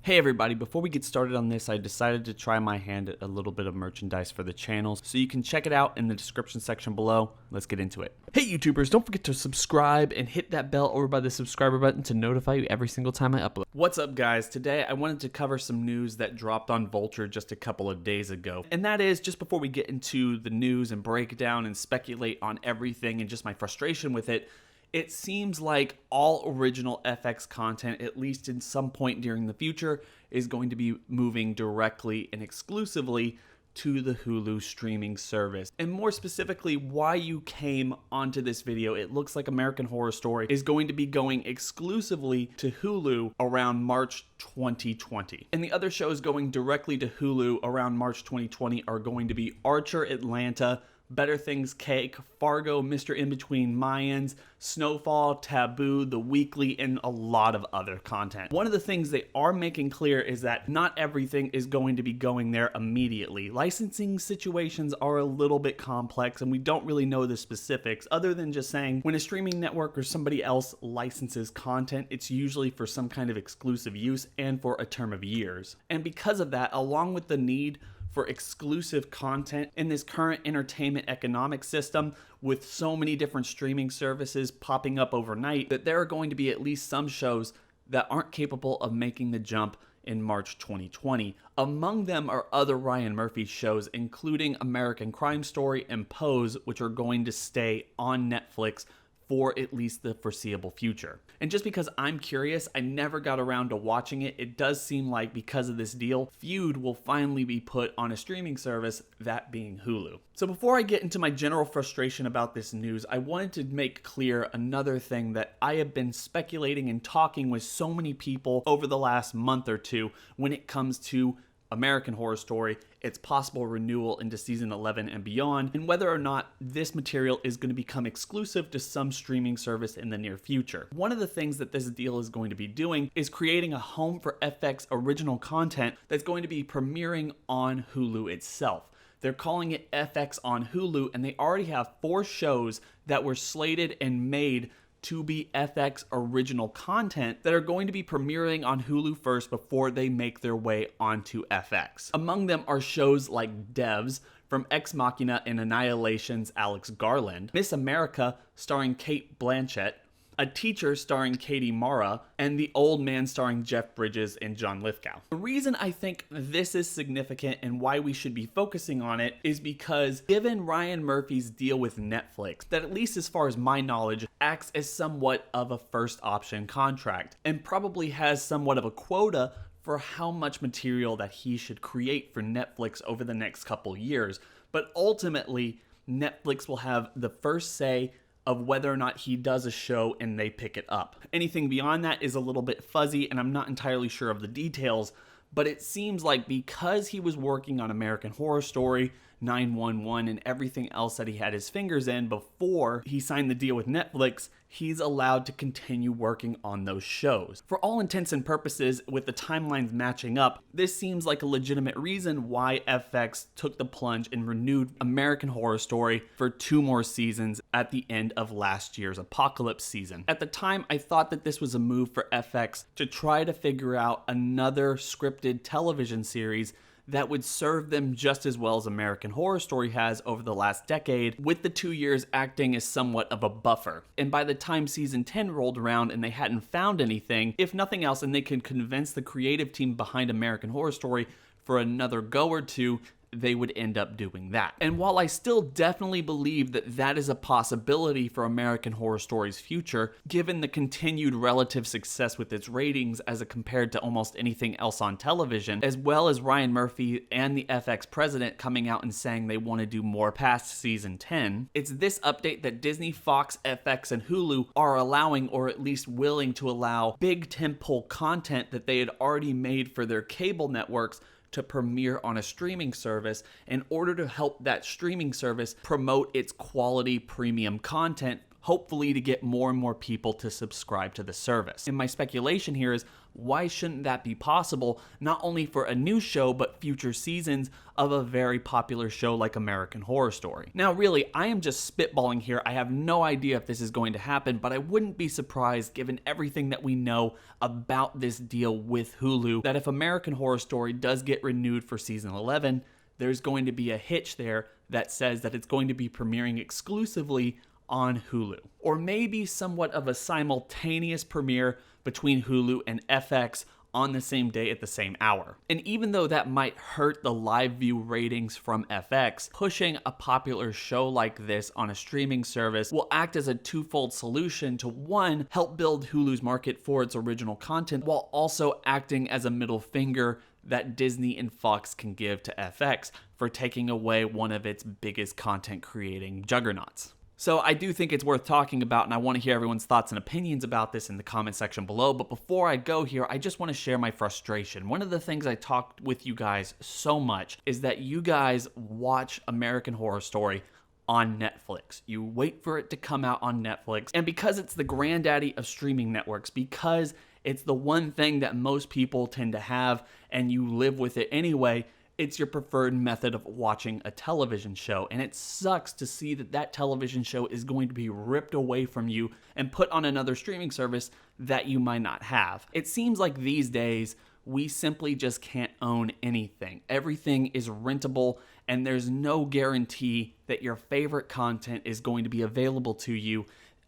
Hey everybody, before we get started on this, I decided to try my hand at a little bit of merchandise for the channel, so you can check it out in the description section below. Let's get into it. Hey YouTubers, don't forget to subscribe and hit that bell over by the subscriber button to notify you every single time I upload. What's up guys? Today I wanted to cover some news that dropped on Vulture just a couple of days ago. And that is, just before we get into the news and break it down and speculate on everything and just my frustration with it, it seems like all original FX content, at least in some point during the future, is going to be moving directly and exclusively to the Hulu streaming service. And more specifically, why you came onto this video, it looks like American Horror Story is going to be going exclusively to Hulu around March 2020. And the other shows going directly to Hulu around March 2020 are going to be Archer Atlanta, Better Things Cake, Fargo, Mr. In-Between Mayans, Snowfall, Taboo, The Weekly, and a lot of other content. One of the things they are making clear is that not everything is going to be going there immediately. Licensing situations are a little bit complex, and we don't really know the specifics other than just saying when a streaming network or somebody else licenses content, it's usually for some kind of exclusive use and for a term of years. And because of that, along with the need for exclusive content in this current entertainment economic system with so many different streaming services popping up overnight, that there are going to be at least some shows that aren't capable of making the jump in March 2020. Among them are other Ryan Murphy shows, including American Crime Story and Pose, which are going to stay on Netflix for at least the foreseeable future. And just because I'm curious, I never got around to watching it, it does seem like because of this deal, Feud will finally be put on a streaming service, that being Hulu. So before I get into my general frustration about this news, I wanted to make clear another thing that I have been speculating and talking with so many people over the last month or two when it comes to American Horror Story, its possible renewal into season 11 and beyond, and whether or not this material is going to become exclusive to some streaming service in the near future. One of the things that this deal is going to be doing is creating a home for FX original content that's going to be premiering on Hulu itself. They're calling it FX on Hulu, and they already have 4 shows that were slated and made to be FX original content that are going to be premiering on Hulu first before they make their way onto FX. Among them are shows like Devs from Ex Machina and Annihilation's Alex Garland, Miss America starring Kate Blanchett, A Teacher starring Katie Mara, and The Old Man starring Jeff Bridges and John Lithgow. The reason I think this is significant and why we should be focusing on it is because given Ryan Murphy's deal with Netflix, that at least as far as my knowledge, acts as somewhat of a first option contract and probably has somewhat of a quota for how much material that he should create for Netflix over the next couple years. But ultimately, Netflix will have the first say of whether or not he does a show and they pick it up. Anything beyond that is a little bit fuzzy and I'm not entirely sure of the details, but it seems like because he was working on American Horror Story, 911, and everything else that he had his fingers in before he signed the deal with Netflix, he's allowed to continue working on those shows. For all intents and purposes, with the timelines matching up, this seems like a legitimate reason why FX took the plunge and renewed American Horror Story for 2 more seasons at the end of last year's Apocalypse season. At the time, I thought that this was a move for FX to try to figure out another scripted television series that would serve them just as well as American Horror Story has over the last decade, with the 2 years acting as somewhat of a buffer. And by the time season 10 rolled around and they hadn't found anything, if nothing else, and they could convince the creative team behind American Horror Story for another go or two, they would end up doing that. And while I still definitely believe that that is a possibility for American Horror Story's future, given the continued relative success with its ratings as compared to almost anything else on television, as well as Ryan Murphy and the FX president coming out and saying they want to do more past season 10, it's this update that Disney, Fox, FX, and Hulu are allowing, or at least willing to allow, big tentpole content that they had already made for their cable networks to premiere on a streaming service in order to help that streaming service promote its quality premium content, hopefully to get more and more people to subscribe to the service. And my speculation here is why shouldn't that be possible, not only for a new show, but future seasons of a very popular show like American Horror Story? Now, really, I am just spitballing here. I have no idea if this is going to happen, but I wouldn't be surprised, given everything that we know about this deal with Hulu, that if American Horror Story does get renewed for season 11, there's going to be a hitch there that says that it's going to be premiering exclusively on Hulu. Or maybe somewhat of a simultaneous premiere between Hulu and FX on the same day at the same hour. And even though that might hurt the live view ratings from FX, pushing a popular show like this on a streaming service will act as a twofold solution to, one, help build Hulu's market for its original content, while also acting as a middle finger that Disney and Fox can give to FX for taking away one of its biggest content creating juggernauts. So I do think it's worth talking about, and I want to hear everyone's thoughts and opinions about this in the comment section below. But before I go here, I just want to share my frustration. One of the things I talked with you guys so much is that you guys watch American Horror Story on Netflix. You wait for it to come out on Netflix, and because it's the granddaddy of streaming networks, because it's the one thing that most people tend to have and you live with it anyway, it's your preferred method of watching a television show. And it sucks to see that that television show is going to be ripped away from you and put on another streaming service that you might not have. It seems like these days we simply just can't own anything. Everything is rentable, and there's no guarantee that your favorite content is going to be available to you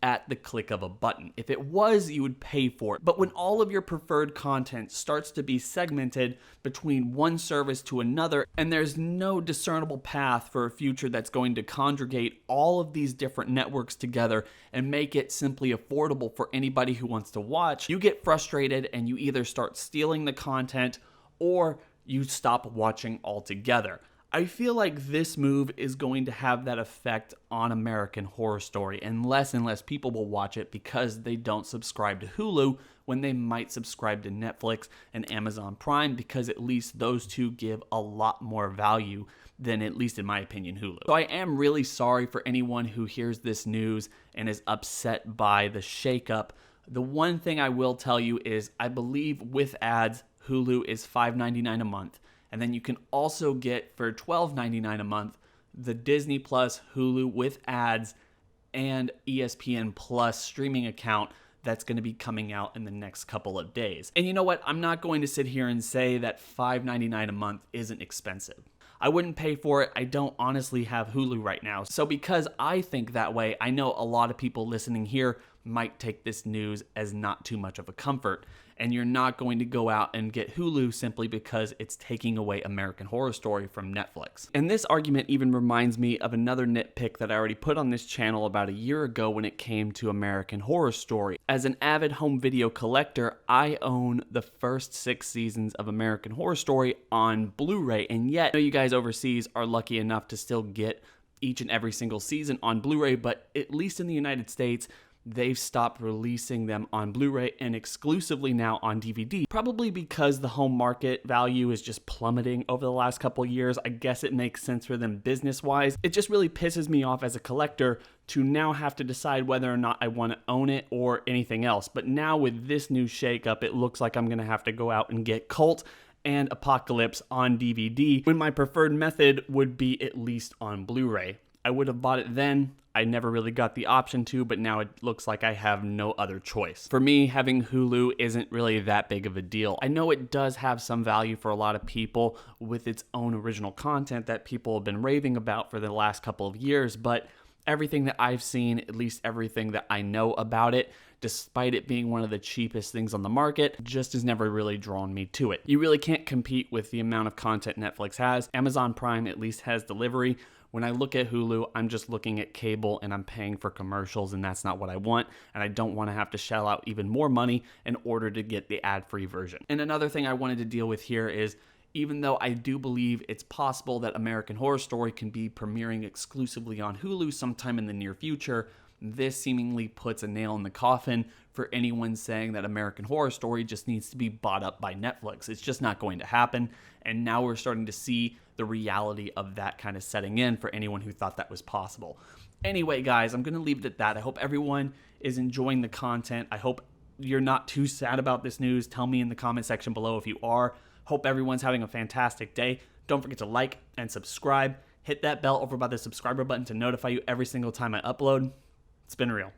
at the click of a button. If it was, you would pay for it. But when all of your preferred content starts to be segmented between one service to another, and there's no discernible path for a future that's going to congregate all of these different networks together and make it simply affordable for anybody who wants to watch, you get frustrated and you either start stealing the content or you stop watching altogether. I feel like this move is going to have that effect on American Horror Story, and less people will watch it because they don't subscribe to Hulu when they might subscribe to Netflix and Amazon Prime, because at least those two give a lot more value than, at least in my opinion, Hulu. So I am really sorry for anyone who hears this news and is upset by the shakeup. The one thing I will tell you is I believe with ads, Hulu is $5.99 a month. And then you can also get, for $12.99 a month, the Disney Plus, Hulu with ads, and ESPN Plus streaming account that's going to be coming out in the next couple of days. And you know what? I'm not going to sit here and say that $5.99 a month isn't expensive. I wouldn't pay for it. I don't honestly have Hulu right now. So because I think that way, I know a lot of people listening here might take this news as not too much of a comfort. And you're not going to go out and get Hulu simply because it's taking away American Horror Story from Netflix. And this argument even reminds me of another nitpick that I already put on this channel about a year ago when it came to American Horror Story. As an avid home video collector, I own the first 6 seasons of American Horror Story on Blu-ray, and yet I know you guys overseas are lucky enough to still get each and every single season on Blu-ray, but at least in the United States, they've stopped releasing them on Blu-ray and exclusively now on DVD. Probably because the home market value is just plummeting over the last couple of years. I guess it makes sense for them business-wise. It just really pisses me off as a collector to now have to decide whether or not I want to own it or anything else. But now with this new shakeup, it looks like I'm going to have to go out and get Cult and Apocalypse on DVD, when my preferred method would be at least on Blu-ray. I would have bought it then. I never really got the option to, but now it looks like I have no other choice. For me, having Hulu isn't really that big of a deal. I know it does have some value for a lot of people with its own original content that people have been raving about for the last couple of years, but everything that I've seen, at least everything that I know about it, despite it being one of the cheapest things on the market, just has never really drawn me to it. You really can't compete with the amount of content Netflix has. Amazon Prime at least has delivery. When I look at Hulu, I'm just looking at cable and I'm paying for commercials, and that's not what I want, and I don't want to have to shell out even more money in order to get the ad-free version. And another thing I wanted to deal with here is, even though I do believe it's possible that American Horror Story can be premiering exclusively on Hulu sometime in the near future, this seemingly puts a nail in the coffin for anyone saying that American Horror Story just needs to be bought up by Netflix. It's just not going to happen, and now we're starting to see the reality of that kind of setting in for anyone who thought that was possible. Anyway, guys, I'm going to leave it at that. I hope everyone is enjoying the content. I hope you're not too sad about this news, tell me in the comment section below if you are. Hope everyone's having a fantastic day. Don't forget to like and subscribe. Hit that bell over by the subscriber button to notify you every single time I upload. It's been real.